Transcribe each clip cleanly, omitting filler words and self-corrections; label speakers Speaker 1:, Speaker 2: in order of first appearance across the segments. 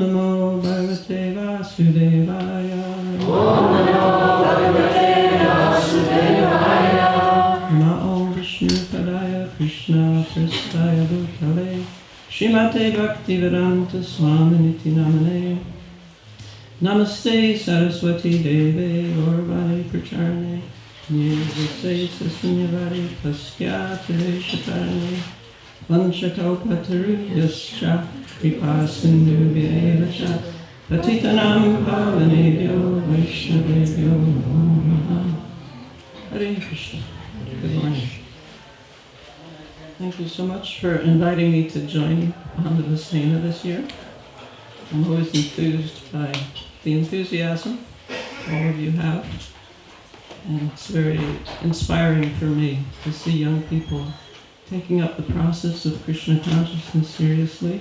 Speaker 1: Namo Bhagavate Vasudevaya.
Speaker 2: Om Namo Bhagavate Vasudevaya.
Speaker 1: Namo Vishnu Padaya Krishna Prasthaya Bhutale Srimate Bhaktivedanta Swami Niti Namane. Namaste Saraswati Deve Gaurvani Pracharane Nirvase Sasinyavadi Pasyate Shatarane Vanchakalpataru Yascha Kripa Sindhu Vyevascha Patitanam Pavanebhyo Vaishnavebhyo Namo Namaha. Hare Krishna. Good morning. Thank you so much for inviting me to join on the Visakha this year. I'm always enthused by the enthusiasm all of you have, and it's very inspiring for me to see young people taking up the process of Krishna consciousness seriously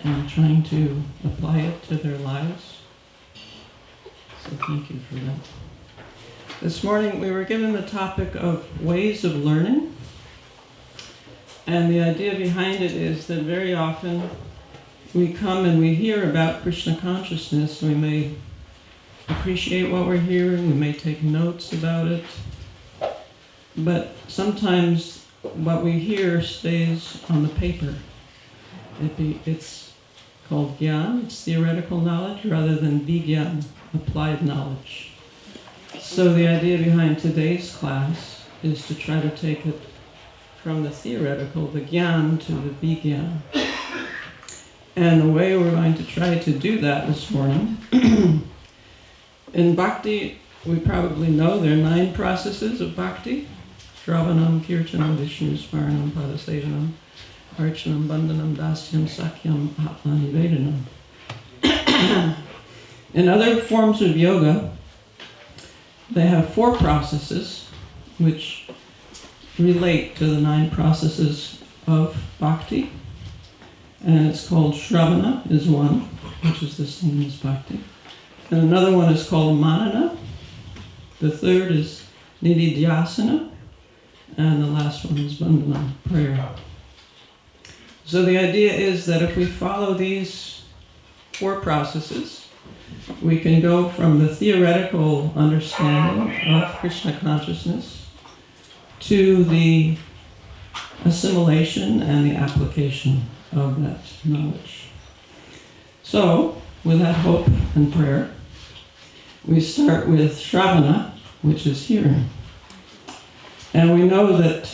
Speaker 1: and trying to apply it to their lives. So thank you for that. This morning we were given the topic of ways of learning, and the idea behind it is that very often we come and we hear about Krishna consciousness. We may appreciate what we're hearing, we may take notes about it, but sometimes what we hear stays on the paper. It's called Gyan, it's theoretical knowledge, rather than Vigyan, applied knowledge. So the idea behind today's class is to try to take it from the theoretical, the Gyan, to the Vigyan. And the way we're going to try to do that this morning, in Bhakti, we probably know there are 9 processes of Bhakti: Shravanam, Kirtanam, Vishnu Smaranam, Padasevanam, Archanam, Bandhanam, Dasyam, Sakyam, Atmanivedanam. In other forms of yoga, they have 4 processes which relate to the 9 processes of Bhakti. And it's called Shravana is one, which is the same as Bhakti. And another one is called Manana. The third is Nididhyasana. And the last one is Bandhana, prayer. So the idea is that if we follow these 4 processes, we can go from the theoretical understanding of Krishna consciousness to the assimilation and the application of that knowledge. So, with that hope and prayer, we start with Shravana, which is hearing. And we know that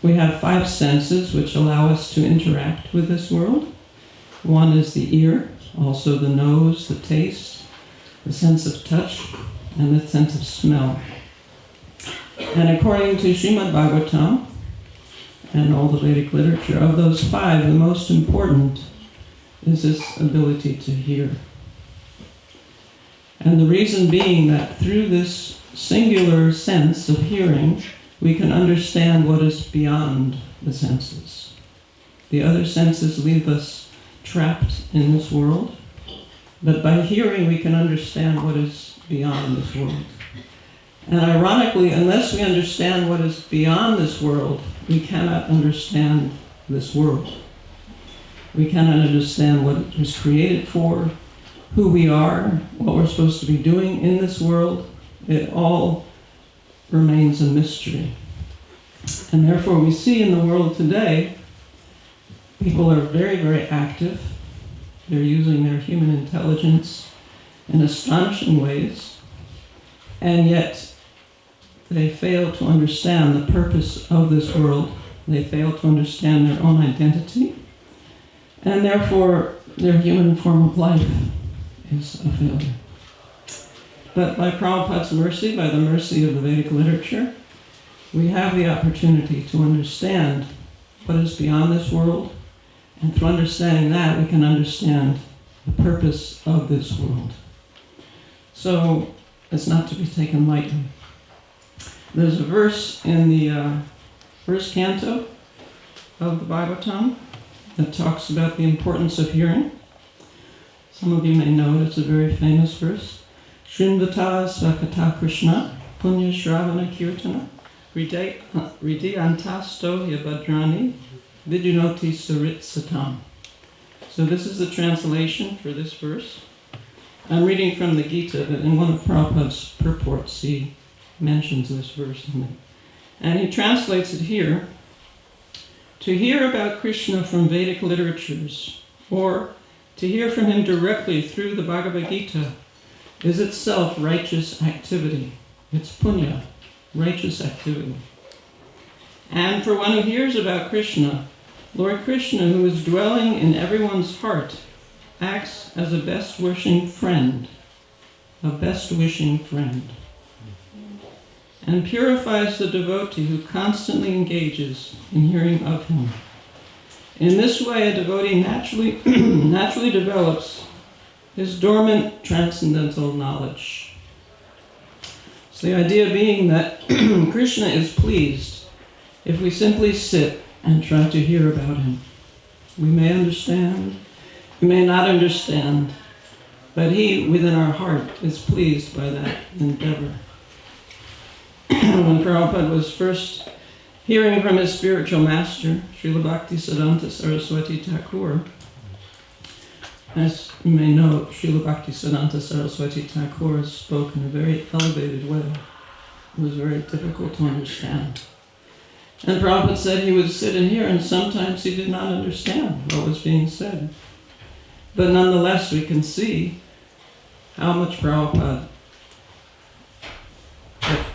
Speaker 1: we have 5 senses which allow us to interact with this world. One is the ear, also the nose, the taste, the sense of touch, and the sense of smell. And according to Srimad Bhagavatam, and all the Vedic literature, of those 5, the most important is this ability to hear. And the reason being that through this singular sense of hearing, we can understand what is beyond the senses. The other senses leave us trapped in this world, but by hearing we can understand what is beyond this world. And ironically, unless we understand what is beyond this world, we cannot understand this world. We cannot understand what it was created for, who we are, what we're supposed to be doing in this world. It all remains a mystery. And therefore we see in the world today, people are very, very active. They're using their human intelligence in astonishing ways, and yet they fail to understand the purpose of this world. They fail to understand their own identity, and therefore their human form of life is a failure. But by Prabhupada's mercy, by the mercy of the Vedic literature, we have the opportunity to understand what is beyond this world, and through understanding that we can understand the purpose of this world. So it's not to be taken lightly. There's a verse in the first canto of the Bhagavatam that talks about the importance of hearing. Some of you may know it, it's a very famous verse. Shrindvata Svakata Krishna Punya Shravana Kirtana Ridi Antasto Yabhadrani Vidunoti Sarit Satam. So So this is the translation for this verse. I'm reading from the Gita, but in one of Prabhupada's purports he mentions this verse in it. And he translates it here: to hear about Krishna from Vedic literatures, or to hear from him directly through the Bhagavad Gita, is itself righteous activity. It's punya, righteous activity. And for one who hears about Krishna, Lord Krishna, who is dwelling in everyone's heart, acts as a best-wishing friend, and purifies the devotee who constantly engages in hearing of him. In this way, a devotee naturally develops his dormant transcendental knowledge. So the idea being that Krishna is pleased if we simply sit and try to hear about him. We may understand, we may not understand, but he, within our heart, is pleased by that endeavor. When Prabhupada was first hearing from his spiritual master, Srila Bhaktisiddhanta Saraswati Thakur, as you may know, Srila Bhaktisiddhanta Saraswati Thakur spoke in a very elevated way. It was very difficult to understand. And Prabhupada said he would sit and hear, and sometimes he did not understand what was being said. But nonetheless, we can see how much Prabhupada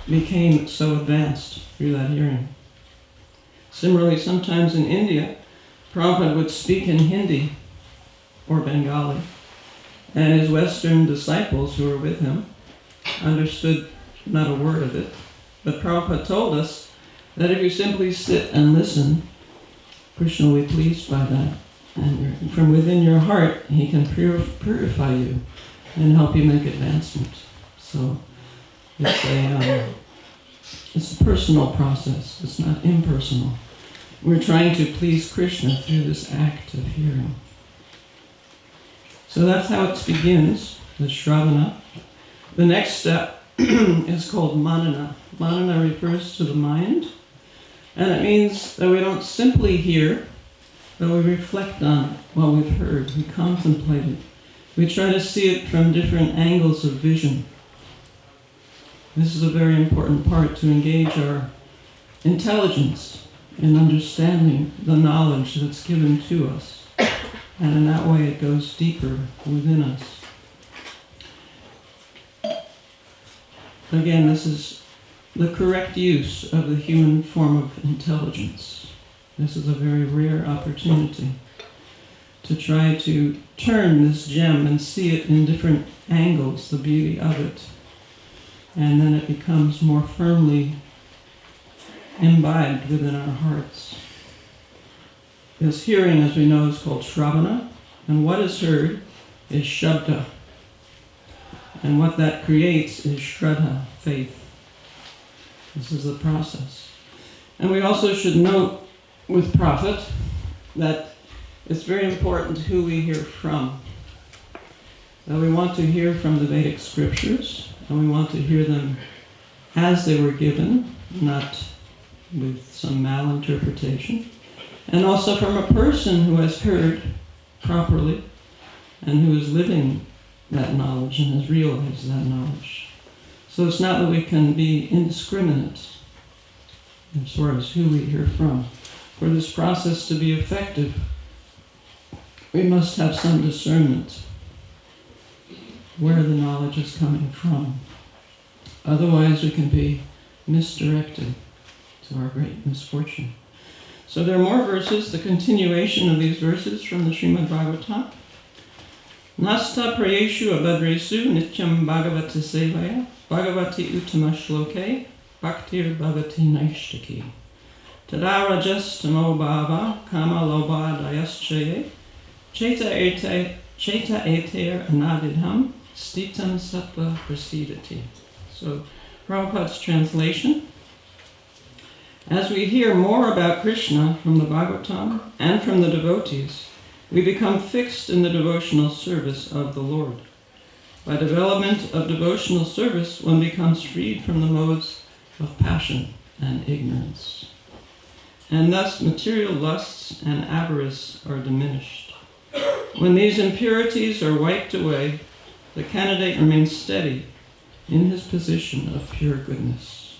Speaker 1: became so advanced through that hearing. Similarly, sometimes in India, Prabhupada would speak in Hindi or Bengali, and his Western disciples who were with him understood not a word of it. But Prabhupada told us that if you simply sit and listen, Krishna will be pleased by that. And from within your heart, he can purify you and help you make advancement. So it's a personal process. It's not impersonal. We're trying to please Krishna through this act of hearing. So that's how it begins, the Shravana. The next step is called Manana. Manana refers to the mind, and it means that we don't simply hear, but we reflect on what we've heard. We contemplate it. We try to see it from different angles of vision. This is a very important part, to engage our intelligence in understanding the knowledge that's given to us. And in that way it goes deeper within us. Again, this is the correct use of the human form of intelligence. This is a very rare opportunity to try to turn this gem and see it in different angles, the beauty of it. And then it becomes more firmly imbibed within our hearts. This hearing, as we know, is called Shravana, and what is heard is Shabda. And what that creates is Shraddha, faith. This is the process. And we also should note with Prophet that it's very important who we hear from. That we want to hear from the Vedic scriptures, and we want to hear them as they were given, not with some malinterpretation. And also from a person who has heard properly and who is living that knowledge and has realized that knowledge. So it's not that we can be indiscriminate as far as who we hear from. For this process to be effective, we must have some discernment where the knowledge is coming from. Otherwise we can be misdirected to our great misfortune. So there are more verses, the continuation of these verses from the Srimad Bhagavatam. Nasta prayeshu abhadresu nityam bhagavata sevaya bhagavati uttama shloke bhaktir bhavati naishtaki tada rajas tamo bhava kama lobha dayaschaye cheta eter anadidham stitam sattva prasidati. So Prabhupada's translation: as we hear more about Krishna from the Bhagavatam and from the devotees, we become fixed in the devotional service of the Lord. By development of devotional service, one becomes freed from the modes of passion and ignorance. And thus material lusts and avarice are diminished. When these impurities are wiped away, the candidate remains steady in his position of pure goodness.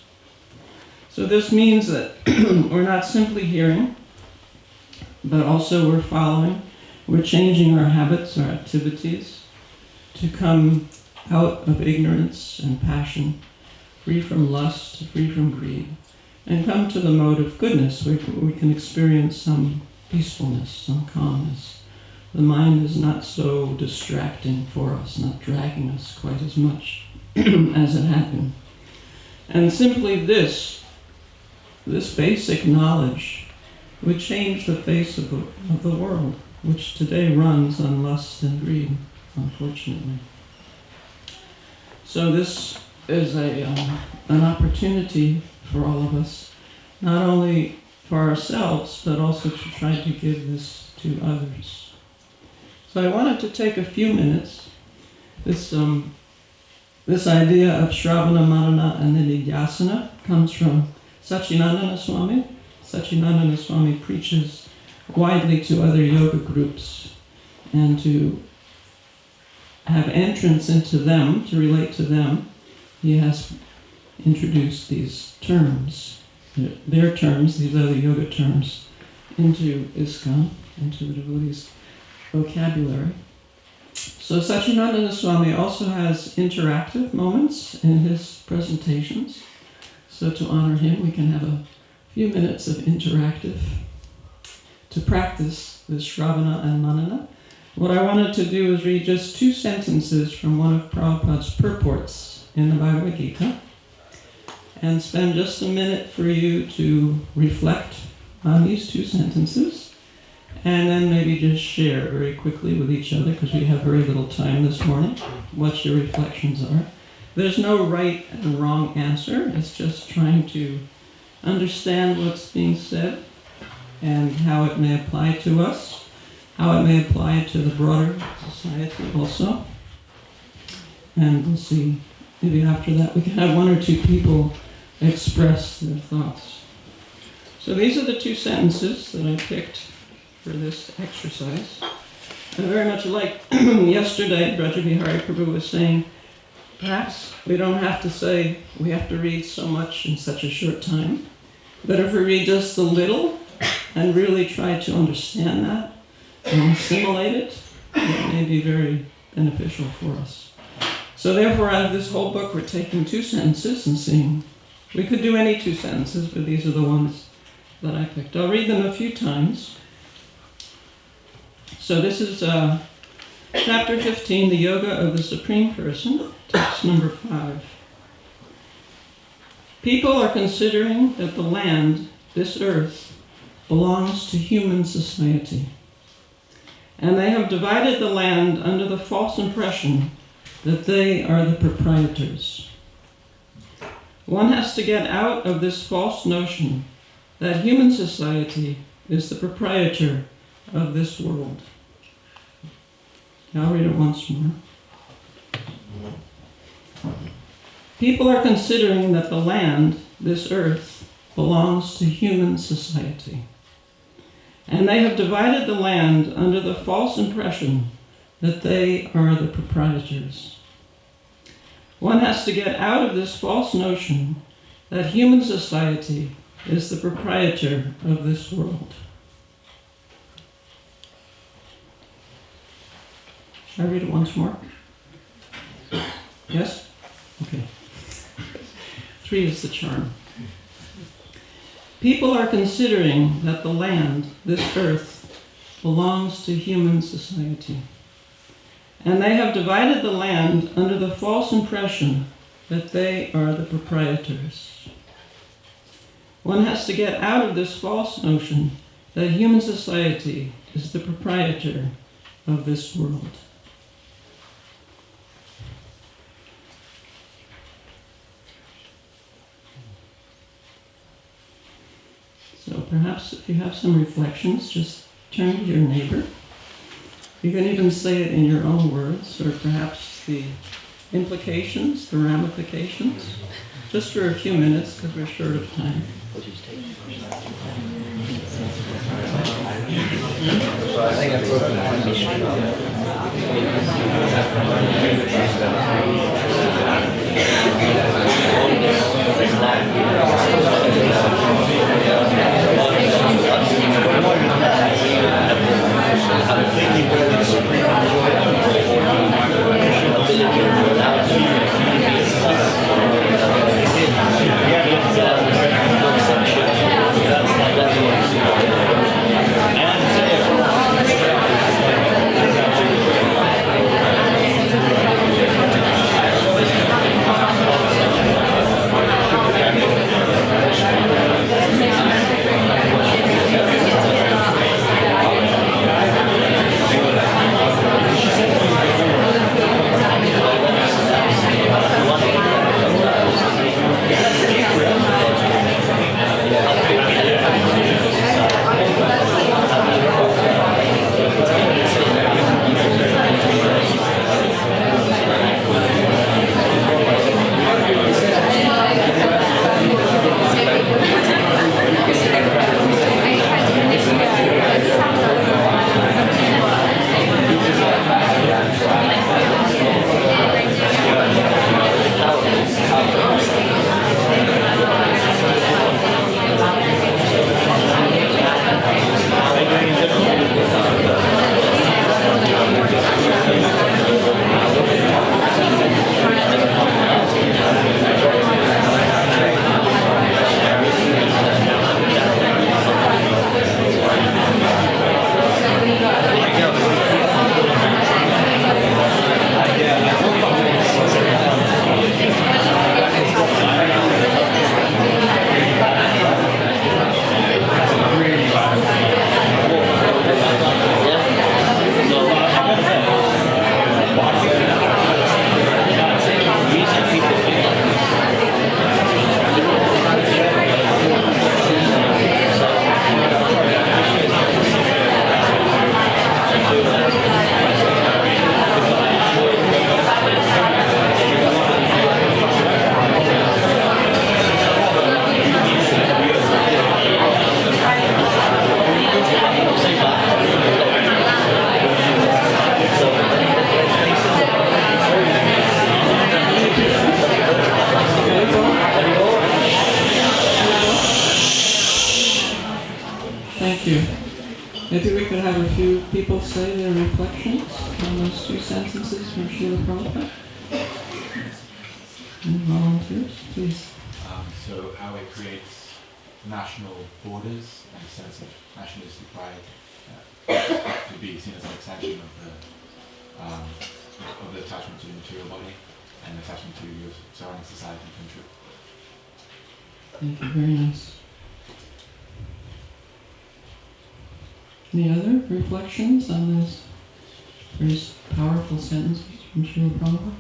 Speaker 1: So this means that we're not simply hearing, but also we're following. We're changing our habits, our activities, to come out of ignorance and passion, free from lust, free from greed, and come to the mode of goodness, where we can experience some peacefulness, some calmness. The mind is not so distracting for us, not dragging us quite as much as it had been. And simply this basic knowledge would change the face of the world, which today runs on lust and greed, unfortunately. So this is an opportunity for all of us, not only for ourselves, but also to try to give this to others. So I wanted to take a few minutes. This idea of Shravana, Manana, and Nididhyasana comes from Satchidananda Swami. Satchidananda Swami preaches widely to other yoga groups, and to have entrance into them, to relate to them, he has introduced these terms, their terms, these other yoga terms, into ISKCON, into the devotees' vocabulary. So Satchidananda Swami also has interactive moments in his presentations. So to honor him, we can have a few minutes of interactive to practice this Shravana and Manana. What I wanted to do is read just 2 sentences from one of Prabhupada's purports in the Bhagavad Gita, and spend just a minute for you to reflect on these 2 sentences, and then maybe just share very quickly with each other, because we have very little time this morning, what your reflections are. There's no right and wrong answer. It's just trying to understand what's being said and how it may apply to us, how it may apply to the broader society also. And we'll see, maybe after that we can have 1 or 2 people express their thoughts. So these are the 2 sentences that I picked for this exercise. I very much like yesterday, Brajabihari Prabhu was saying, perhaps we don't have to say we have to read so much in such a short time, but if we read just a little and really try to understand that and assimilate it, it may be very beneficial for us. So therefore, out of this whole book, we're taking 2 sentences and seeing. We could do any 2 sentences, but these are the ones that I picked. I'll read them a few times. So this is Chapter 15, the Yoga of the Supreme Person, text number 5. People are considering that the land, this earth, belongs to human society. And they have divided the land under the false impression that they are the proprietors. One has to get out of this false notion that human society is the proprietor of this world. I'll read it once more. People are considering that the land, this earth, belongs to human society. And they have divided the land under the false impression that they are the proprietors. One has to get out of this false notion that human society is the proprietor of this world. Shall I read it once more? Yes? Okay. 3 is the charm. People are considering that the land, this earth, belongs to human society. And they have divided the land under the false impression that they are the proprietors. One has to get out of this false notion that human society is the proprietor of this world. So perhaps if you have some reflections, just turn to your neighbor. You can even say it in your own words, or perhaps the implications, the ramifications, just for a few minutes because we're short of time. Thank you. Maybe we could have a few people say their reflections on those two sentences from Srila Prabhupada. Any volunteers, please.
Speaker 3: So how it creates national borders and a sense of nationalistic pride to be seen as an extension of the attachment to the material body and attachment to your surrounding society and country.
Speaker 1: Thank you, very nice. Any other reflections on those very powerful sentences from Srila Prabhupada?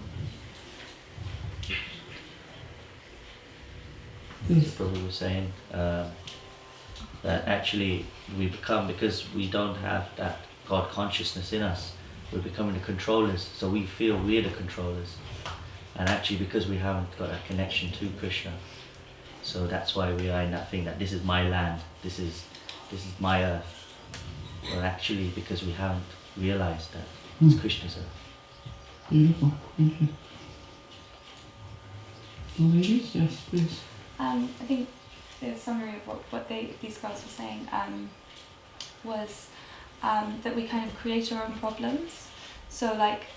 Speaker 1: Please.
Speaker 4: Prabhu was saying that actually we become, because we don't have that God consciousness in us, we're becoming the controllers, so we feel we're the controllers. And actually because we haven't got a connection to Krishna, so that's why we are in that thing that this is my land, this is my earth. Well, actually because we haven't realized that it's Krishna's earth.
Speaker 1: Beautiful, thank you. Ladies, yes, please.
Speaker 5: I think the summary of what these girls were saying was that we kind of create our own problems. So like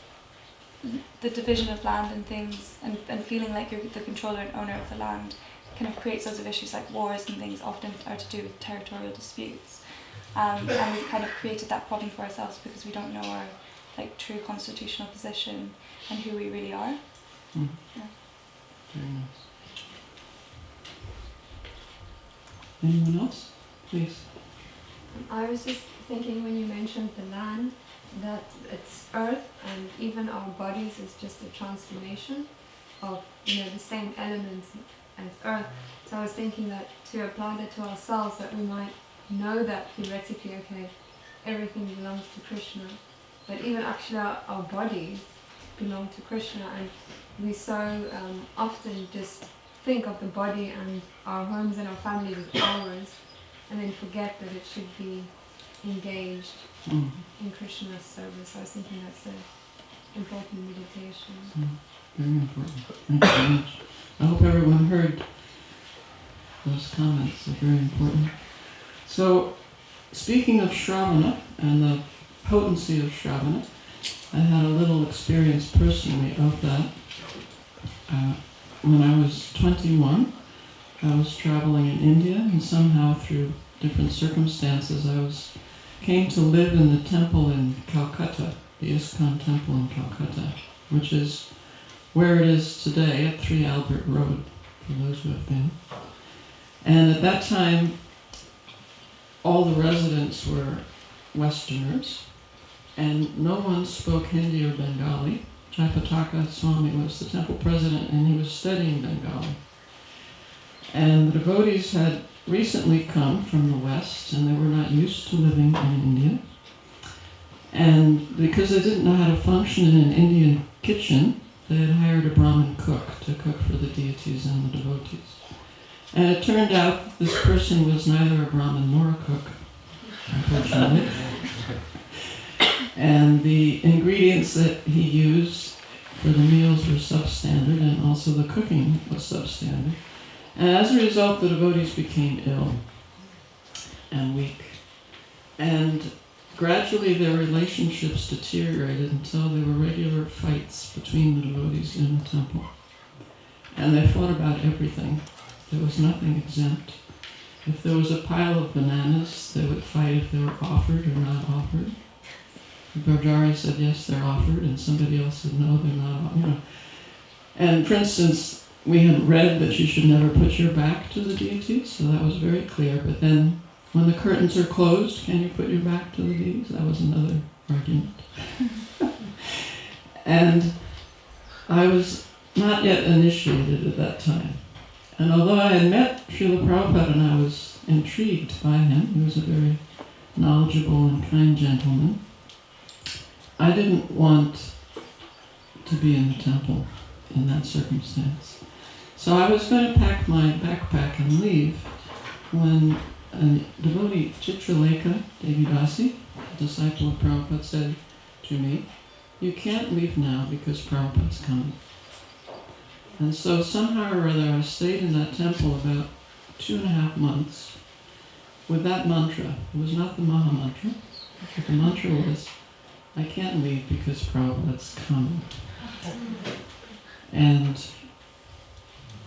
Speaker 5: the division of land and things, and feeling like you're the controller and owner of the land kind of creates loads of issues like wars and things often are to do with territorial disputes. And we've kind of created that problem for ourselves because we don't know our like true constitutional position and who we really are.
Speaker 1: Mm.
Speaker 5: Yeah.
Speaker 1: Very nice. Anyone else? Please.
Speaker 6: I was just thinking when you mentioned the land, that it's earth and even our bodies is just a transformation of the same elements as earth. So I was thinking that to apply that to ourselves, that we might know that theoretically, okay, everything belongs to Krishna, but even actually our bodies belong to Krishna, and we so often just think of the body and our homes and our families as ours, and then forget that it should be engaged
Speaker 1: Mm.
Speaker 6: in Krishna's service. I was thinking that's an important meditation.
Speaker 1: Very important. Thank you very much. I hope everyone heard those comments. They're very important. So, speaking of Shravana and the potency of Shravana, I had a little experience personally of that. When I was 21, I was traveling in India, and somehow through different circumstances came to live in the temple in Calcutta, the ISKCON temple in Calcutta, which is where it is today at 3 Albert Road, for those who have been. And at that time, all the residents were Westerners, and no one spoke Hindi or Bengali. Jaipataka Swami was the temple president, and he was studying Bengali. And the devotees had recently come from the West, and they were not used to living in India. And because they didn't know how to function in an Indian kitchen, they had hired a Brahmin cook to cook for the deities and the devotees. And it turned out this person was neither a Brahmin nor a cook, unfortunately. And the ingredients that he used for the meals were substandard, and also the cooking was substandard. And as a result, the devotees became ill and weak. And gradually their relationships deteriorated until there were regular fights between the devotees in the temple. And they fought about everything. There was nothing exempt. If there was a pile of bananas, they would fight if they were offered or not offered. The Brajari said, yes, they're offered, and somebody else said, no, they're not offered. And for instance, we had read that you should never put your back to the deities, so that was very clear. But then, when the curtains are closed, can you put your back to the deities? That was another argument. And I was not yet initiated at that time. And although I had met Srila Prabhupada and I was intrigued by him, he was a very knowledgeable and kind gentleman, I didn't want to be in the temple in that circumstance. So I was going to pack my backpack and leave when a devotee, Chitralekha Devi Dasi, a disciple of Prabhupada, said to me, you can't leave now because Prabhupada's coming. And so somehow or other I stayed in that temple about 2.5 months with that mantra. It was not the Maha Mantra, but the mantra was, I can't leave because Prabhupada's coming. And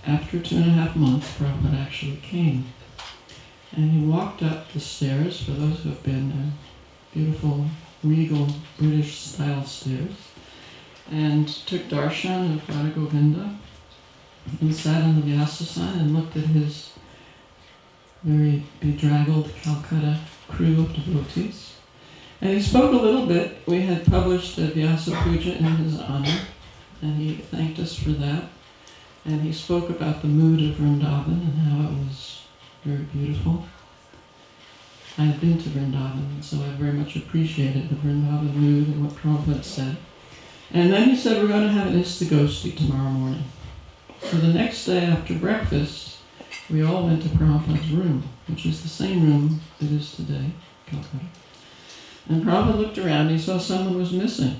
Speaker 1: after 2.5 months, Prabhupada actually came. And he walked up the stairs, for those who have been, beautiful, regal, British-style stairs, and took darshan of Radha Govinda, and sat on the Vyasasana and looked at his very bedraggled Calcutta crew of devotees. And he spoke a little bit. We had published a Vyasa Puja in his honor, and he thanked us for that. And he spoke about the mood of Vrindavan and how it was very beautiful. I had been to Vrindavan, and so I very much appreciated the Vrindavan mood and what Prabhupada said. And then he said, we're going to have an Istagosti tomorrow morning. So the next day after breakfast, we all went to Prabhupada's room, which is the same room it is today, Calcutta. And Prabhupada looked around, he saw someone was missing.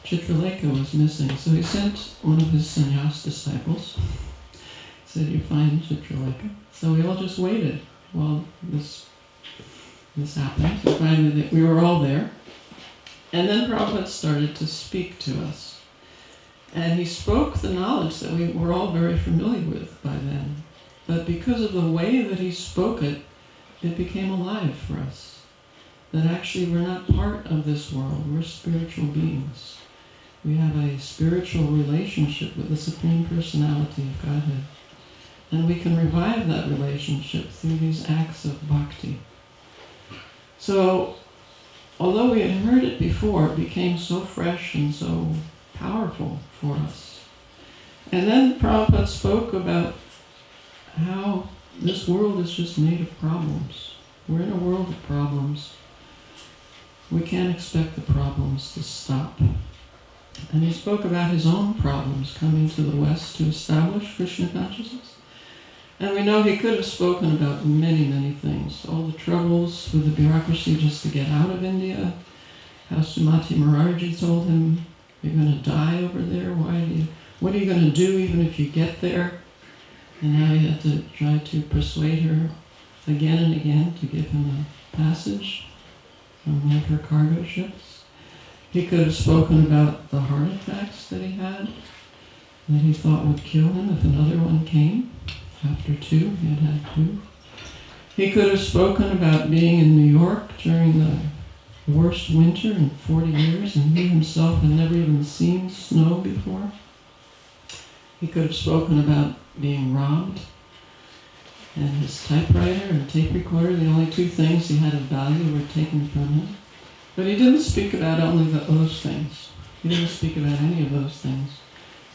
Speaker 1: Chitralekha was missing, so he sent one of his sannyas disciples. He said, you find Chitralekha? So we all just waited while this happened. So finally, we were all there. And then Prabhupada started to speak to us. And he spoke the knowledge that we were all very familiar with by then. But because of the way that he spoke it, it became alive for us. That actually we're not part of this world, we're spiritual beings. We have a spiritual relationship with the Supreme Personality of Godhead. And we can revive that relationship through these acts of bhakti. So, although we had heard it before, it became so fresh and so powerful for us. And then Prabhupada spoke about how this world is just made of problems. We're in a world of problems. We can't expect the problems to stop. And he spoke about his own problems coming to the West to establish Krishna consciousness. And we know he could have spoken about many, many things. All the troubles with the bureaucracy just to get out of India. How Sumati Maharaji told him, "You're going to die over there. What are you going to do even if you get there?" And how he had to try to persuade her again and again to give him a passage on one of her cargo ships. He could have spoken about the heart attacks that he had, that he thought would kill him if another one came. After two, he had had two. He could have spoken about being in New York during the worst winter in 40 years, and he himself had never even seen snow before. He could have spoken about being robbed, and his typewriter and tape recorder, the only two things he had of value, were taken from him. But he didn't speak about only those things. He didn't speak about any of those things.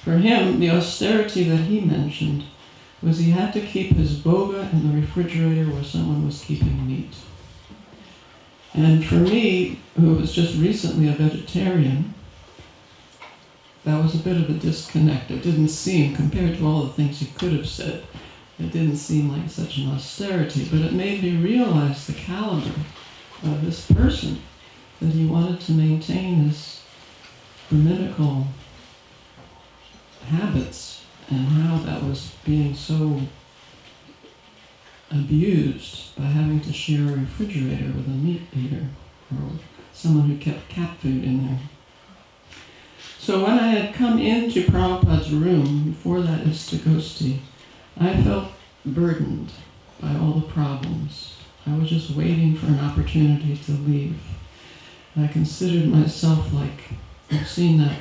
Speaker 1: For him, the austerity that he mentioned was he had to keep his boga in the refrigerator where someone was keeping meat. And for me, who was just recently a vegetarian, that was a bit of a disconnect. It didn't seem, compared to all the things he could have said, it didn't seem like such an austerity, but it made me realize the caliber of this person, that he wanted to maintain his Brahminical habits, and how that was being so abused by having to share a refrigerator with a meat eater, or someone who kept cat food in there. So when I had come into Prabhupada's room, before that Istagosti, I felt burdened by all the problems. I was just waiting for an opportunity to leave. I considered myself like, I've seen that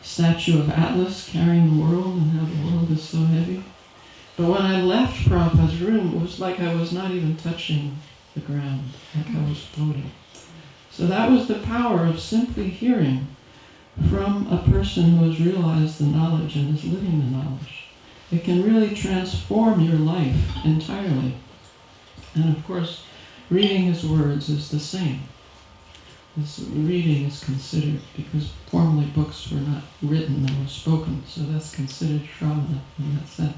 Speaker 1: statue of Atlas carrying the world and how the world is so heavy. But when I left Prabhupada's room, it was like I was not even touching the ground, like I was floating. So that was the power of simply hearing from a person who has realized the knowledge and is living the knowledge. It can really transform your life entirely. And of course, reading his words is the same. This reading is considered, because formerly books were not written, they were spoken, so that's considered shravana in that sense.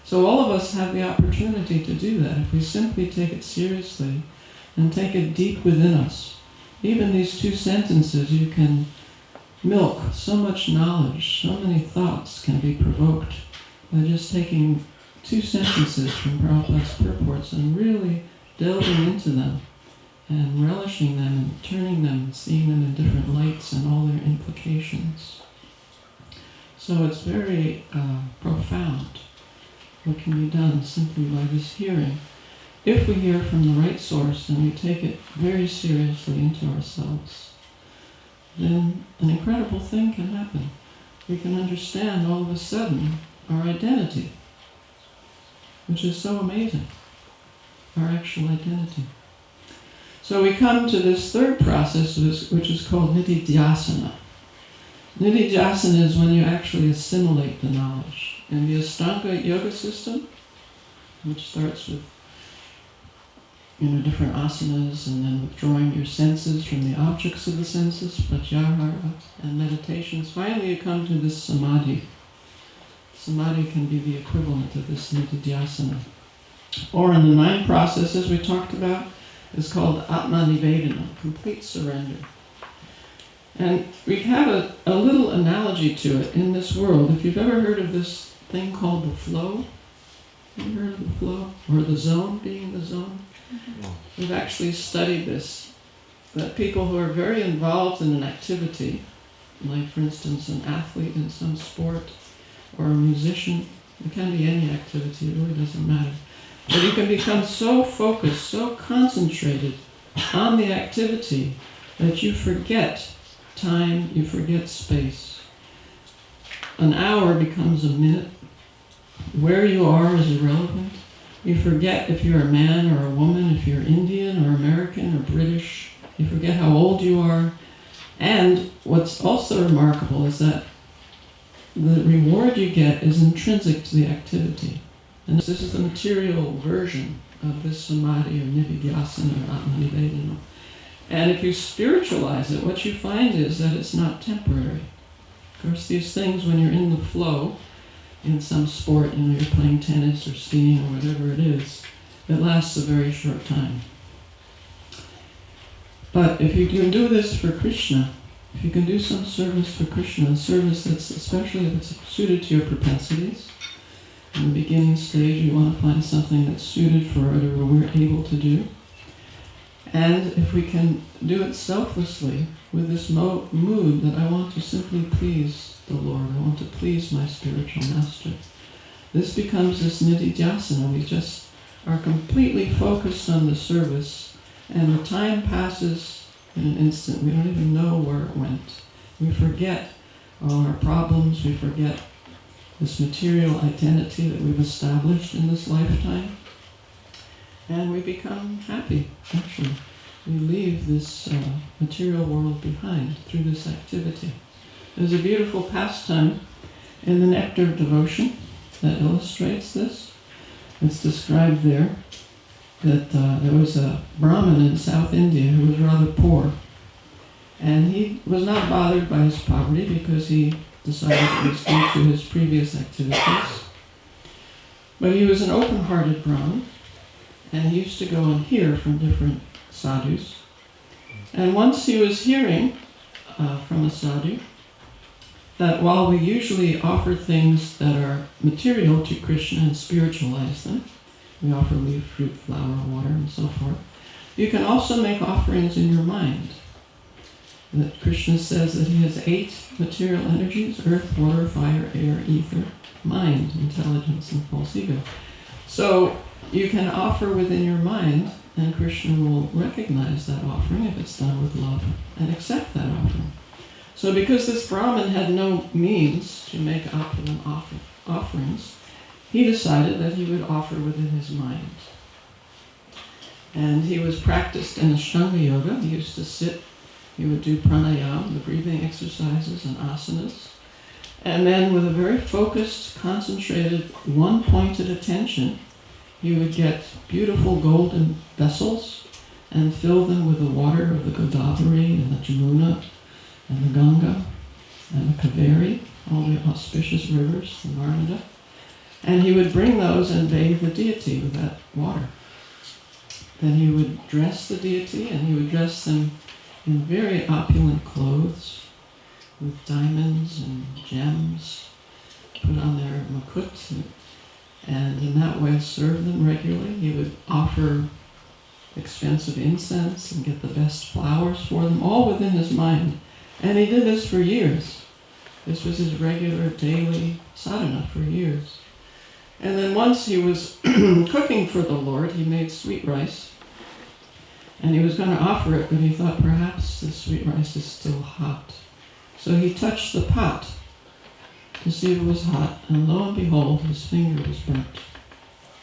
Speaker 1: So all of us have the opportunity to do that if we simply take it seriously and take it deep within us. Even these two sentences, you can milk so much knowledge, so many thoughts can be provoked by just taking two sentences from Prabhupada's purports and really delving into them and relishing them and turning them and seeing them in different lights and all their implications. So it's very profound what can be done simply by this hearing. If we hear from the right source and we take it very seriously into ourselves, then an incredible thing can happen. We can understand all of a sudden our identity, which is so amazing, our actual identity. So we come to this third process, which is called nididhyasana. Nididhyasana is when you actually assimilate the knowledge. In the Ashtanga yoga system, which starts with different asanas and then withdrawing your senses from the objects of the senses, pratyahara, and meditations, finally you come to this samadhi. Samadhi can be the equivalent of this nididhyasana. Or in the 9 processes we talked about, is called Atma-nivedana, complete surrender. And we have a little analogy to it in this world. If you've ever heard of this thing called the flow, have you heard of the flow? Or the zone, being in the zone? Mm-hmm. We've actually studied this, that people who are very involved in an activity, like for instance an athlete in some sport, or a musician, it can be any activity, it really doesn't matter. But you can become so focused, so concentrated on the activity that you forget time, you forget space. An hour becomes a minute. Where you are is irrelevant. You forget if you're a man or a woman, if you're Indian or American or British. You forget how old you are. And what's also remarkable is that the reward you get is intrinsic to the activity. And this is the material version of this samadhi or nididhyasana or atma-nivedana. And if you spiritualize it, what you find is that it's not temporary. Of course, these things, when you're in the flow, in some sport, you're playing tennis or skiing or whatever it is, it lasts a very short time. But if you can do this for Krishna, if you can do some service for Krishna, a service that's, especially if it's suited to your propensities, in the beginning stage you want to find something that's suited for whatever we're able to do. And if we can do it selflessly, with this mood that I want to simply please the Lord, I want to please my spiritual master, this becomes this nididhyasana. We just are completely focused on the service, and the time passes in an instant. We don't even know where it went. We forget all our problems, we forget this material identity that we've established in this lifetime, and we become happy, actually. We leave this material world behind through this activity. There's a beautiful pastime in the Nectar of Devotion that illustrates this. It's described there that there was a Brahmin in South India who was rather poor. And he was not bothered by his poverty because he decided it was due to his previous activities. But he was an open-hearted Brahmin, and he used to go and hear from different sadhus. And once he was hearing from a sadhu that while we usually offer things that are material to Krishna and spiritualize them, we offer leaf, fruit, flower, water, and so forth, you can also make offerings in your mind. That Krishna says that he has 8 material energies: earth, water, fire, air, ether, mind, intelligence, and false ego. So you can offer within your mind, and Krishna will recognize that offering if it's done with love and accept that offering. So because this Brahmin had no means to make opulent offerings, he decided that he would offer within his mind. And he was practiced in Ashtanga Yoga. He used to sit, he would do pranayama, the breathing exercises and asanas. And then with a very focused, concentrated, one-pointed attention, he would get beautiful golden vessels and fill them with the water of the Godavari and the Jamuna and the Ganga and the Kaveri, all the auspicious rivers, the Narmada. And he would bring those and bathe the deity with that water. Then he would dress the deity, and he would dress them in very opulent clothes with diamonds and gems, put on their makut, and in that way serve them regularly. He would offer expensive incense and get the best flowers for them, all within his mind. And he did this for years. This was his regular daily sadhana for years. And then once he was cooking for the Lord, he made sweet rice. And he was going to offer it, but he thought perhaps the sweet rice is still hot. So he touched the pot to see if it was hot, and lo and behold, his finger was burnt.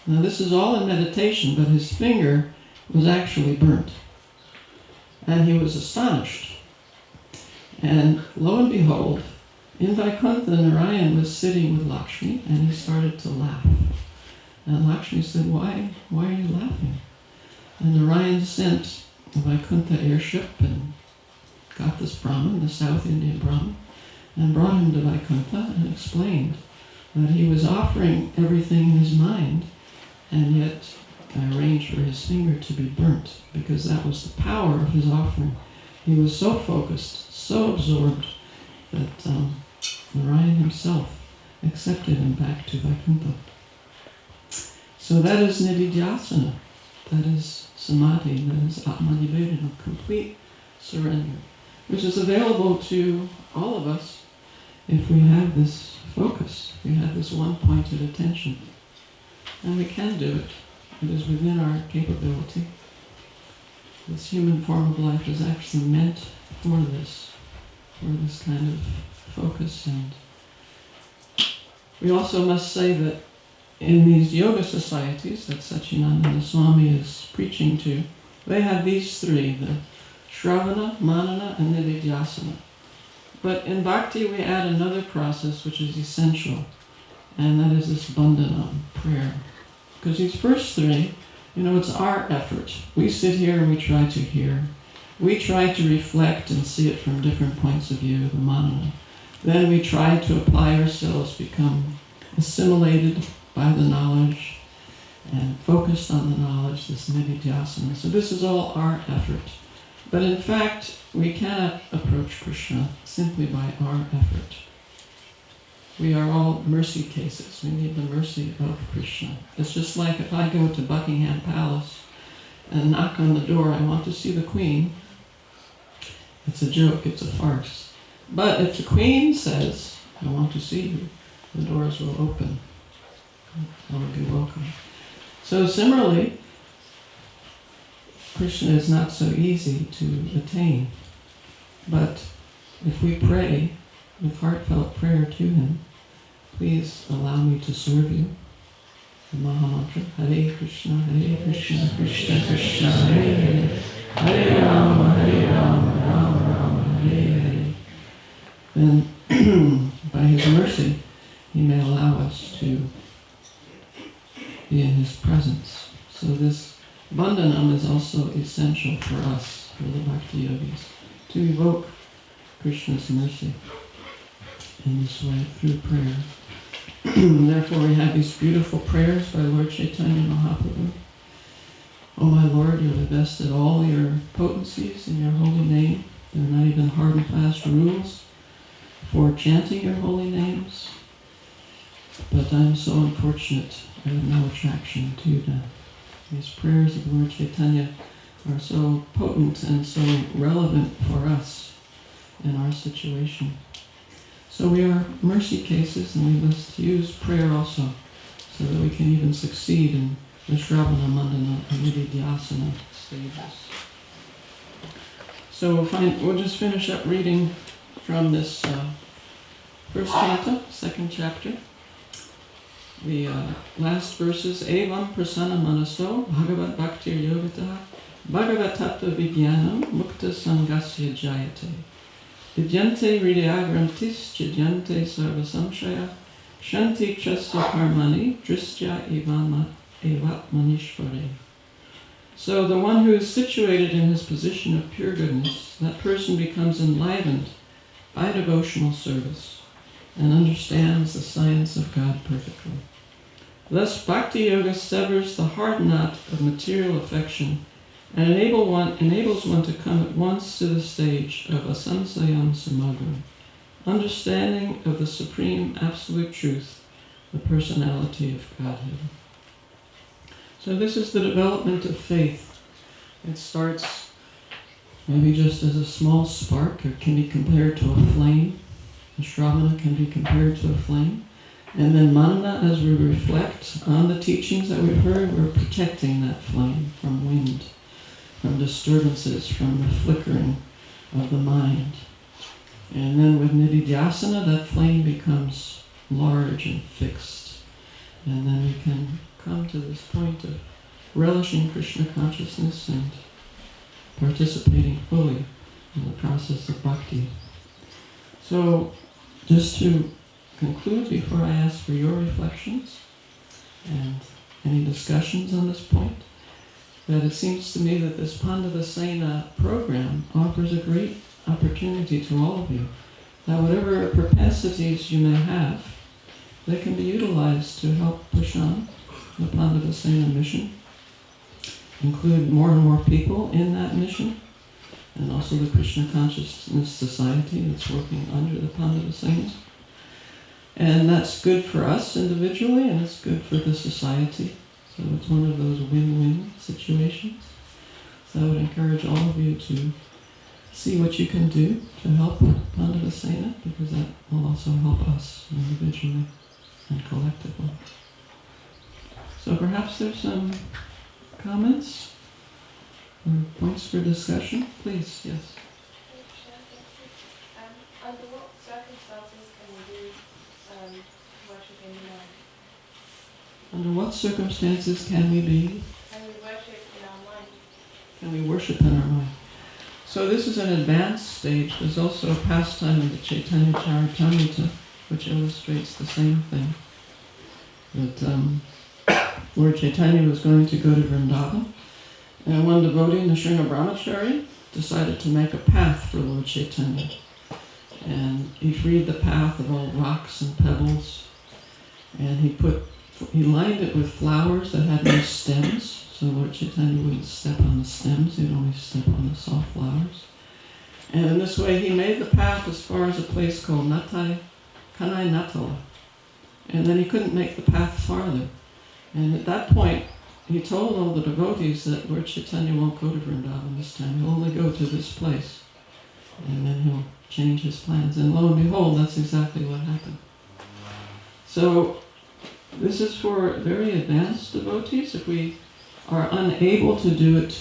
Speaker 1: Now this is all in meditation, but his finger was actually burnt. And he was astonished. And lo and behold, in Vaikuntha, Narayan was sitting with Lakshmi, and he started to laugh. And Lakshmi said, why are you laughing? And Narayan sent a Vaikuntha airship and got this Brahmin, the South Indian Brahmin, and brought him to Vaikuntha and explained that he was offering everything in his mind, and yet I arranged for his finger to be burnt, because that was the power of his offering. He was so focused, so absorbed, that Narayan himself accepted him back to Vaikuntha. So that is nididhyasana, that is samadhi, that is atmanivedana, complete surrender, which is available to all of us if we have this focus, if we have this one-pointed attention. And we can do it. It is within our capability. This human form of life is actually meant for this kind of focus. And we also must say that in these yoga societies that Satchidananda Swami is preaching to, they have these 3, the Shravana, Manana, and Nididhyasana. But in Bhakti we add another process which is essential, and that is this bandhanam, prayer. Because these first 3, it's our effort. We sit here and we try to hear. We try to reflect and see it from different points of view, the manana. Then we try to apply ourselves, become assimilated by the knowledge and focused on the knowledge, this nididhyasana. So this is all our effort. But in fact, we cannot approach Krishna simply by our effort. We are all mercy cases. We need the mercy of Krishna. It's just like if I go to Buckingham Palace and knock on the door, I want to see the Queen. It's a joke, it's a farce. But if the Queen says, I want to see you, the doors will open. I will be welcome. So similarly, Krishna is not so easy to attain. But if we pray with heartfelt prayer to him, please allow me to serve you. The Maha Mantra, Hare Krishna, Krishna Krishna, Hare Hare, Hare Rama, Rama Rama, Hare Hare. Then, by his mercy, he may allow us to be in his presence. So this bandhanam is also essential for us, for the Bhakti Yogis, to evoke Krishna's mercy in this way through prayer. Therefore we have these beautiful prayers by Lord Chaitanya Mahaprabhu. Oh my Lord, you're the best at all your potencies in your holy name. There are not even hard and fast rules for chanting your holy names. But I'm so unfortunate, I have no attraction to them. These prayers of Lord Chaitanya are so potent and so relevant for us in our situation. So we are mercy cases, and we must use prayer also, so that we can even succeed in the Shravana, Mandana, and Nididhyasana stages. So we'll just finish up reading from this first canto, second chapter. The last verses, Evam prasana manaso bhagavat bhaktir yogataha bhagavat tattva vijnanam mukta sangasya jayate. Vidyante hridayagrantis chidyante sarva samshaya shanti chasya karmani dristya evatmanishvare. So the one who is situated in his position of pure goodness, that person becomes enlivened by devotional service and understands the science of God perfectly. Thus Bhakti Yoga severs the hard knot of material affection and enables one to come at once to the stage of asamsayam samagram, understanding of the supreme absolute truth, the personality of Godhead. So this is the development of faith. It starts maybe just as a small spark. It can be compared to a flame. The Shravana can be compared to a flame. And then Manana, as we reflect on the teachings that we've heard, we're protecting that flame from wind, from disturbances, from the flickering of the mind. And then with Nididhyasana, that flame becomes large and fixed. And then we can come to this point of relishing Krishna consciousness and participating fully in the process of bhakti. So, just to conclude, before I ask for your reflections and any discussions on this point, that it seems to me that this Pandavasena program offers a great opportunity to all of you, that whatever propensities you may have, they can be utilized to help push on the Pandavasena mission, include more and more people in that mission, and also the Krishna Consciousness Society that's working under the Pandavasena. And that's good for us individually, and it's good for the society. So it's one of those win-win situations. So I would encourage all of you to see what you can do to help Pandavasena, because that will also help us individually and collectively. So perhaps there's some comments or points for discussion. Please, yes.
Speaker 2: Under what circumstances can we do worship in the mind?
Speaker 1: Under what circumstances can we be?
Speaker 2: Can we worship in our mind?
Speaker 1: Can we worship in our mind? So this is an advanced stage. There's also a pastime in the Chaitanya Charitamrita, which illustrates the same thing. That Lord Chaitanya was going to go to Vrindavan, and one devotee, Nrsimha Brahmachari, decided to make a path for Lord Chaitanya. And he freed the path of all rocks and pebbles, And he lined it with flowers that had no stems, so Lord Chaitanya wouldn't step on the stems, he'd only step on the soft flowers. And in this way he made the path as far as a place called Kanai Natala. And then he couldn't make the path farther. And at that point, he told all the devotees that Lord Chaitanya won't go to Vrindavan this time, he'll only go to this place. And then he'll change his plans. And lo and behold, that's exactly what happened. So, this is for very advanced devotees. If we are unable to do it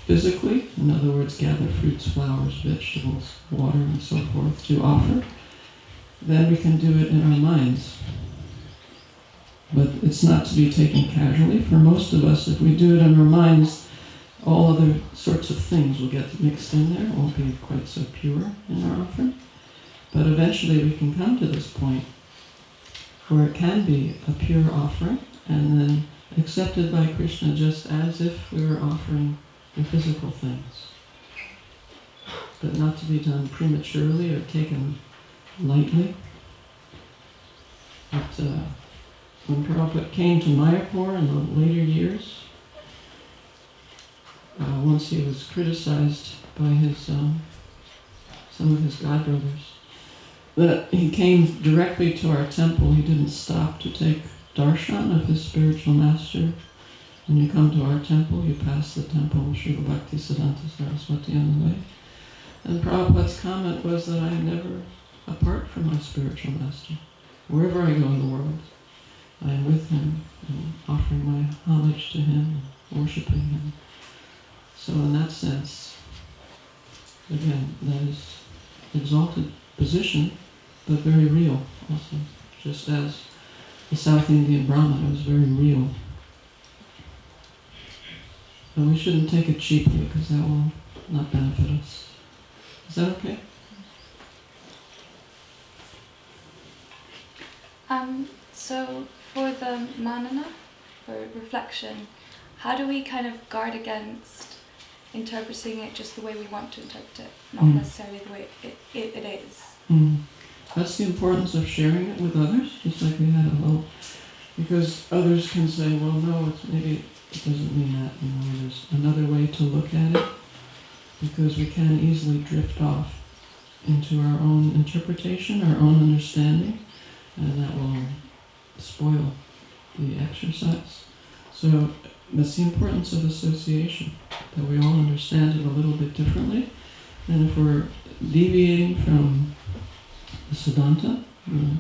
Speaker 1: physically, in other words, gather fruits, flowers, vegetables, water, and so forth to offer, then we can do it in our minds. But it's not to be taken casually. For most of us, if we do it in our minds, all other sorts of things will get mixed in there. It won't be quite so pure in our offering. But eventually we can come to this point where it can be a pure offering and then accepted by Krishna just as if we were offering the physical things. But not to be done prematurely or taken lightly. But when Prabhupada came to Mayapur in the later years, once he was criticized by some of his godbrothers, that he came directly to our temple. He didn't stop to take darshan of his spiritual master. When you come to our temple, you pass the temple of Srila Bhaktisiddhanta Saraswati on the way. And Prabhupada's comment was that I am never apart from my spiritual master. Wherever I go in the world, I am with him and offering my homage to him and worshipping him. So in that sense, again, that is exalted position, but very real also. Just as the South Indian Brahmana was very real. But we shouldn't take it cheaply because that will not benefit us. Is that okay?
Speaker 5: So for the manana, for reflection, how do we kind of guard against interpreting it just the way we want to interpret it, not necessarily the way it is?
Speaker 1: That's the importance of sharing it with others, just like we had a little, because others can say, well, no, maybe it doesn't mean that, there's another way to look at it, because we can easily drift off into our own interpretation, our own understanding, and that will spoil the exercise. So that's the importance of association, that we all understand it a little bit differently, and if we're deviating from the Siddhanta, the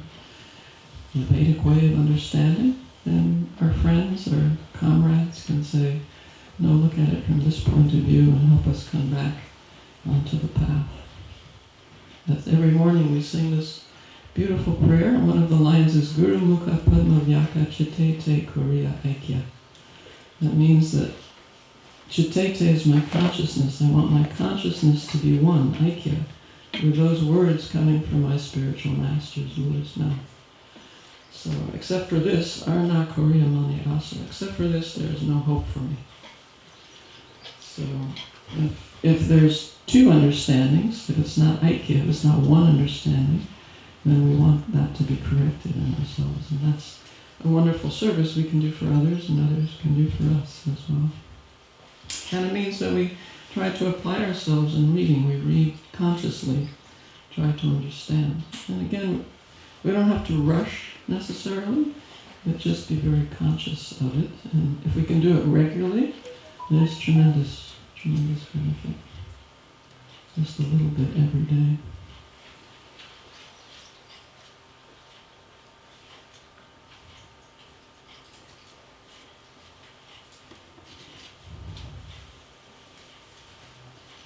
Speaker 1: Vedic way of understanding, then our friends or comrades can say, no, look at it from this point of view and help us come back onto the path. That's every morning we sing this beautiful prayer. One of the lines is Guru Mukha Padma Vyaka Chitete Kuriya Aikya. That means that Chitete is my consciousness. I want my consciousness to be one, Aikya, with those words coming from my spiritual master's Buddha's mouth. So, except for this, Arna Koriya Mani Asa, except for this, there is no hope for me. So, if there's two understandings, if it's not Aikya, if it's not one understanding, then we want that to be corrected in ourselves. And that's a wonderful service we can do for others and others can do for us as well. And it means that we try to apply ourselves in reading. We read consciously, try to understand. And again, we don't have to rush necessarily, but just be very conscious of it. And if we can do it regularly, there's tremendous, tremendous benefit. Just a little bit every day.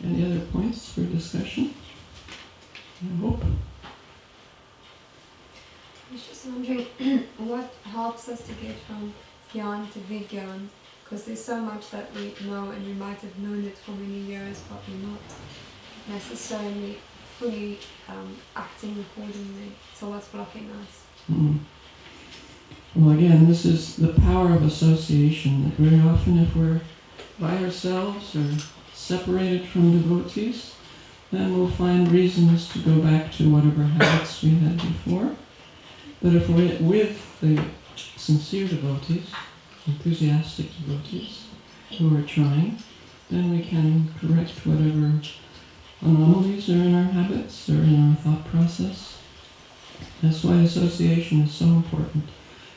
Speaker 1: Any other points for discussion? I hope.
Speaker 6: I was just wondering what helps us to get from Gyan to Vigyan, because there's so much that we know and we might have known it for many years, but we're not necessarily fully acting accordingly. So what's blocking us?
Speaker 1: Well, again, this is the power of association. That very often if we're by ourselves or separated from devotees, then we'll find reasons to go back to whatever habits we had before. But if we're with the sincere devotees, enthusiastic devotees who are trying, then we can correct whatever anomalies are in our habits or in our thought process. That's why association is so important.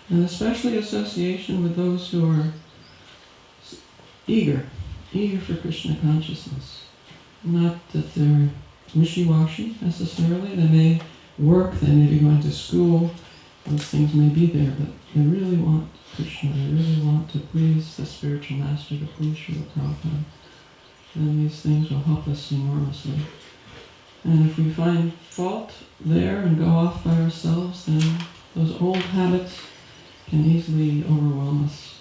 Speaker 1: And especially association with those who are eager for Krishna consciousness. Not that they're wishy-washy necessarily. They may work, they may be going to school, those things may be there, but they really want Krishna, they really want to please the spiritual master, to please Srila Prabhupada. And these things will help us enormously. And if we find fault there and go off by ourselves, then those old habits can easily overwhelm us,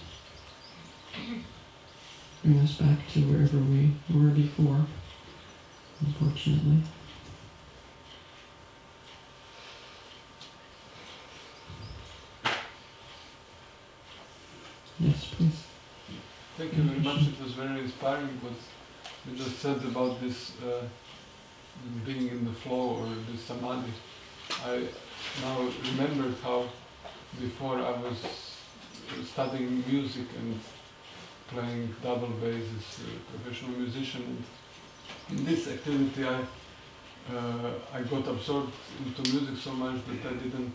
Speaker 1: bring us back to wherever we were before, unfortunately. Yes, please.
Speaker 7: Thank you very much. It was very inspiring what you just said about this being in the flow or this samadhi. I now remembered how before I was studying music and playing double bass as a professional musician. And in this activity I got absorbed into music so much that I didn't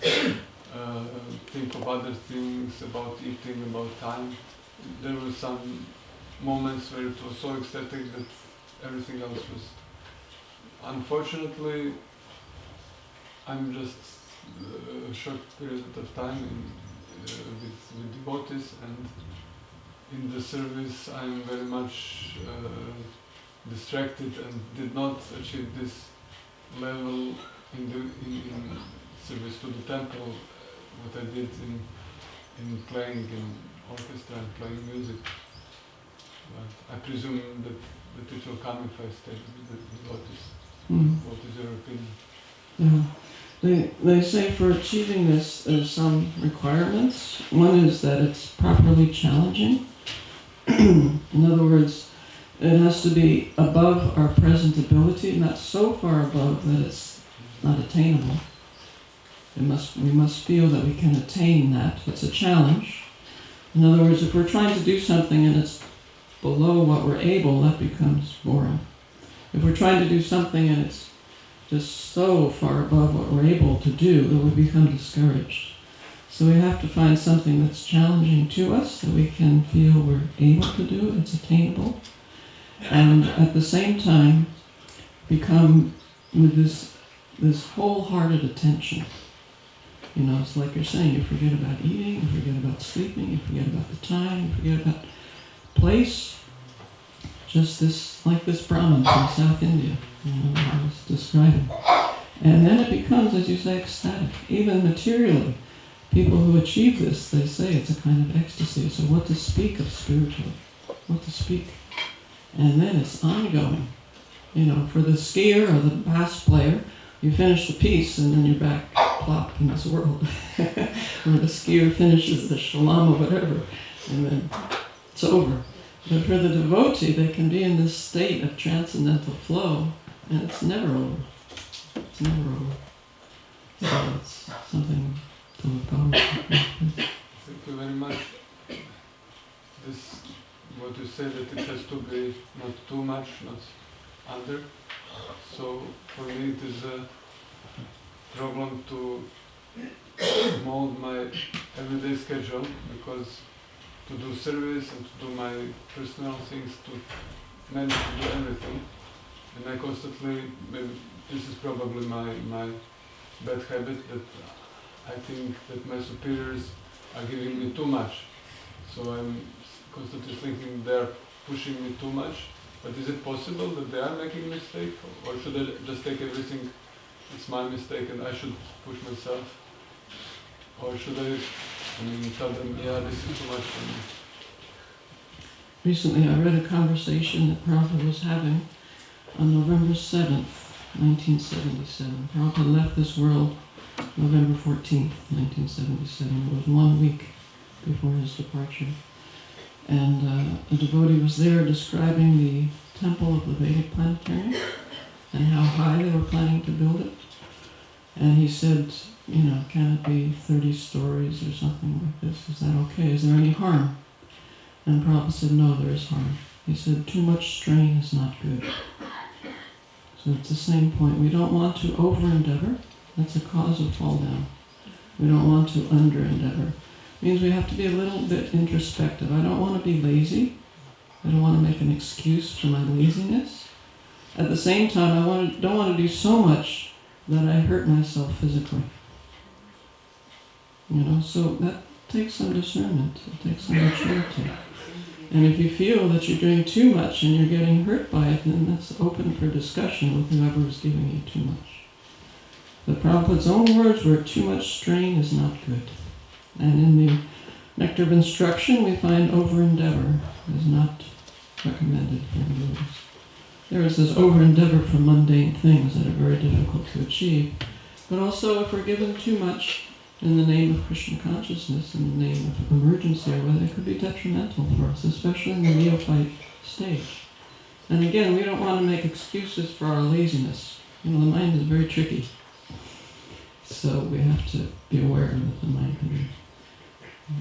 Speaker 7: think of other things, about eating, about time. There were some moments where it was so ecstatic that everything else was. Unfortunately, I'm just a short period of time with devotees, and in the service I'm very much distracted and did not achieve this level in service to the temple, what I did in playing in orchestra and playing music. But I presume that it will come if I stay with the devotees. What is your opinion?
Speaker 1: Yeah. They say for achieving this there's some requirements. One is that it's properly challenging. In other words, it has to be above our present ability, not so far above that it's not attainable. We must feel that we can attain that. It's a challenge. In other words, if we're trying to do something and it's below what we're able, that becomes boring. If we're trying to do something and it's just so far above what we're able to do, that we become discouraged. So we have to find something that's challenging to us, that we can feel we're able to do, it's attainable, and at the same time become with this wholehearted attention. You know, it's like you're saying, you forget about eating, you forget about sleeping, you forget about the time, you forget about place. Just this, like this Brahmin from South India, you know, I was describing. And then it becomes, as you say, ecstatic. Even materially, people who achieve this, they say it's a kind of ecstasy. So what to speak of spiritually? What to speak? And then it's ongoing. You know, for the skier or the bass player, you finish the piece and then you're back plop in this world. Or the skier finishes the shalom or whatever, and then it's over. But for the devotee, they can be in this state of transcendental flow, and it's never over. It's never over. So it's something to look forward to.
Speaker 7: Thank you very much. This, what you say, that it has to be not too much, not under. So for me it is a problem to mold my everyday schedule, because to do service and to do my personal things, to manage to do everything. And I constantly, maybe this is probably my bad habit, that I think that my superiors are giving me too much. So I'm constantly thinking they're pushing me too much. But is it possible that they are making a mistake? Or should I just take everything, it's my mistake and I should push myself? Or should I tell them, yeah, this is too much for me?
Speaker 1: Recently I read a conversation that Prabhupada was having on November 7th, 1977. Prabhupada left this world November 14th, 1977. It was 1 week before his departure. And a devotee was there describing the temple of the Vedic planetarium and how high they were planning to build it. And he said, can it be 30 stories or something like this? Is that okay? Is there any harm? And Prabhupada said, no, there is harm. He said, too much strain is not good. So it's the same point. We don't want to over-endeavor. That's a cause of fall down. We don't want to under-endeavor. It means we have to be a little bit introspective. I don't want to be lazy. I don't want to make an excuse for my laziness. At the same time, I don't want to do so much that I hurt myself physically. So that takes some discernment. It takes some maturity. And if you feel that you're doing too much and you're getting hurt by it, then that's open for discussion with whoever is giving you too much. But Prabhupada's own words were, too much strain is not good. And in the Nectar of Instruction, we find over-endeavor is not recommended for devotees. There is this over-endeavor for mundane things that are very difficult to achieve. But also, if we're given too much in the name of Krishna consciousness, in the name of emergency, or whether it could be detrimental for us, especially in the neophyte stage. And again, we don't want to make excuses for our laziness. The mind is very tricky. So we have to be aware that the mind can be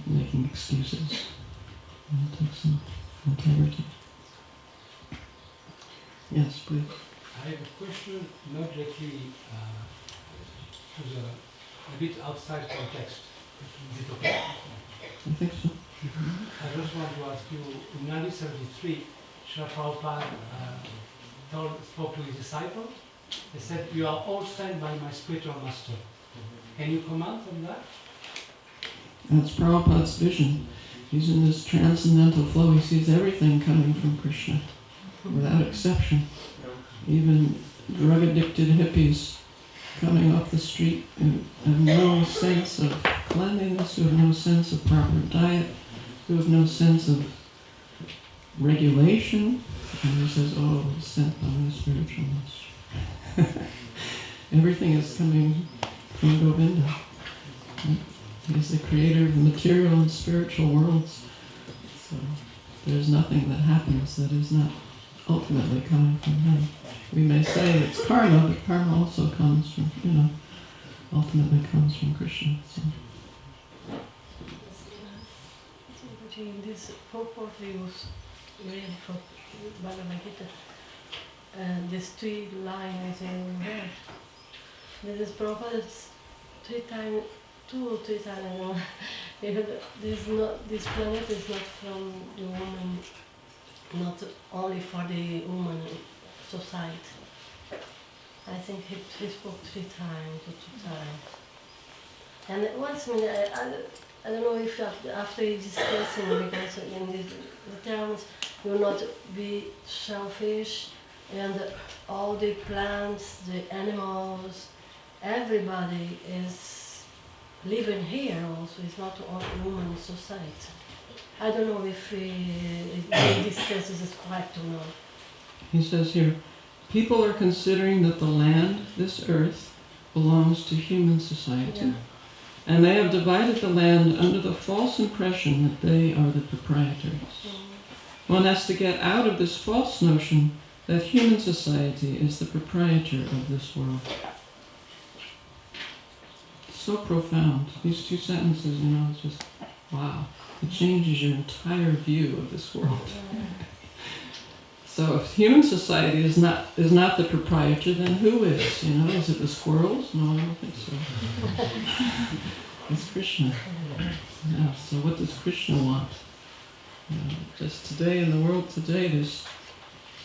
Speaker 1: making excuses. And it takes some integrity. Yes, please.
Speaker 8: I have a question, not directly to a bit outside context. Is it okay?
Speaker 1: I think so.
Speaker 8: I just want to ask you, in 1973, Srila Prabhupada spoke to his disciple. He said, "You are all sent by my spiritual master." Can you comment on that?
Speaker 1: That's Prabhupada's vision. He's in this transcendental flow. He sees everything coming from Krishna, without exception. Even drug-addicted hippies coming off the street who have no sense of cleanliness, who have no sense of proper diet, who have no sense of regulation. And he says, oh, it's sent by the spiritual master. Everything is coming from Govinda. He's the creator of the material and spiritual worlds. So there's nothing that happens that is not ultimately coming from him. We may say it's karma, but karma also comes from, ultimately comes from Krishna. So.
Speaker 9: This purport we was read for Bhagavad Gita, this three line I think there. This is Prabhupada's 2 or 3 times ago. This planet is not from the woman, not only for the woman society. I think he spoke 3 times or 2 times. And once I don't know if after he discussing, because in the terms will not be selfish, and all the plants, the animals, everybody is living here also. It's not all human society. I don't know if the discussion is correct or not.
Speaker 1: He says here, people are considering that the land, this earth, belongs to human society. Yeah. And they have divided the land under the false impression that they are the proprietaries. One has to get out of this false notion that human society is the proprietor of this world. So profound. These 2 sentences, it's just, wow. It changes your entire view of this world. So if human society is not the proprietor, then who is? Is it the squirrels? No, I don't think so. It's Krishna. Yeah, so what does Krishna want? Just today, in the world today, there's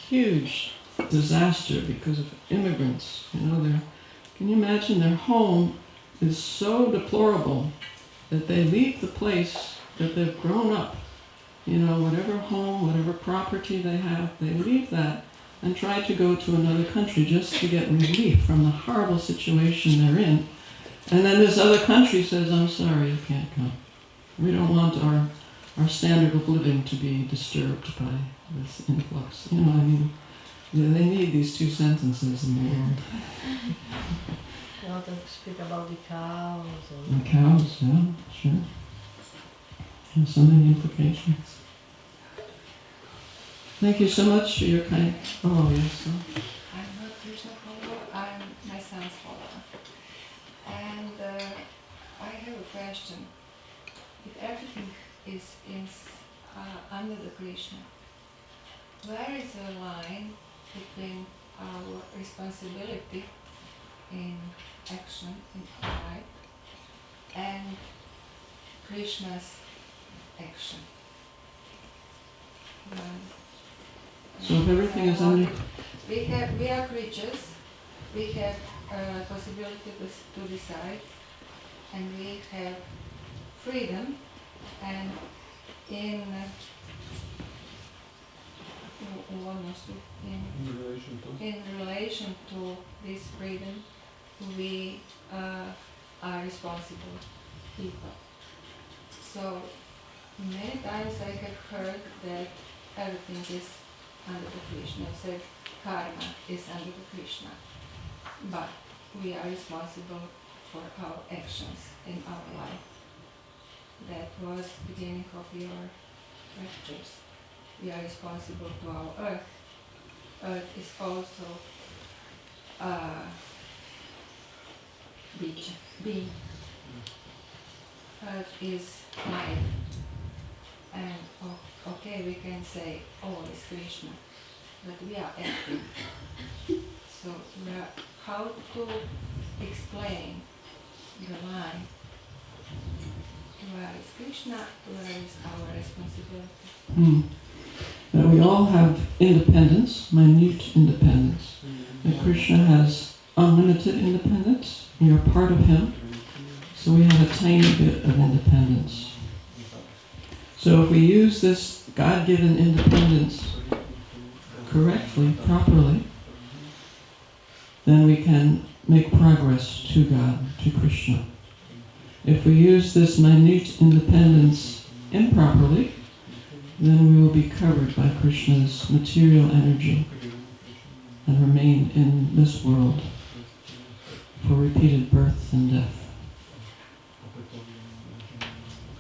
Speaker 1: huge disaster because of immigrants. Can you imagine their home is so deplorable that they leave the place that they've grown up. Whatever home, whatever property they have, they leave that and try to go to another country just to get relief from the horrible situation they're in. And then this other country says, I'm sorry, you can't come. We don't want our standard of living to be disturbed by this influx. They need these 2 sentences in the world.
Speaker 9: You want to speak about the cows.
Speaker 1: The cows, yeah, sure. There's so many implications. Thank you so much for your kind... Oh, yes.
Speaker 5: I'm not Krishna follower, I'm my son's follower.
Speaker 6: question. If everything is under the Krishna, where is the line between our responsibility in action, in our life, and Krishna's action?
Speaker 1: So if everything is under...
Speaker 6: We are creatures, we have possibility to decide, and we have freedom, and in relation to this freedom, we are responsible people. So many times I have heard that everything is under the Krishna, said karma is under the Krishna, but we are responsible for our actions in our life. That was the beginning of your lectures. We are responsible to our earth. Earth is also being. Earth is life. And okay, we can say all is Krishna, but we are empty. So how to explain the line? Where is Krishna? Where is our responsibility?
Speaker 1: That we all have independence, minute independence. That Krishna has unlimited independence. We are part of him, so we have a tiny bit of independence. So if we use this God-given independence correctly, properly, then we can make progress to God, to Krishna. If we use this minute independence improperly, then we will be covered by Krishna's material energy and remain in this world for repeated birth and death.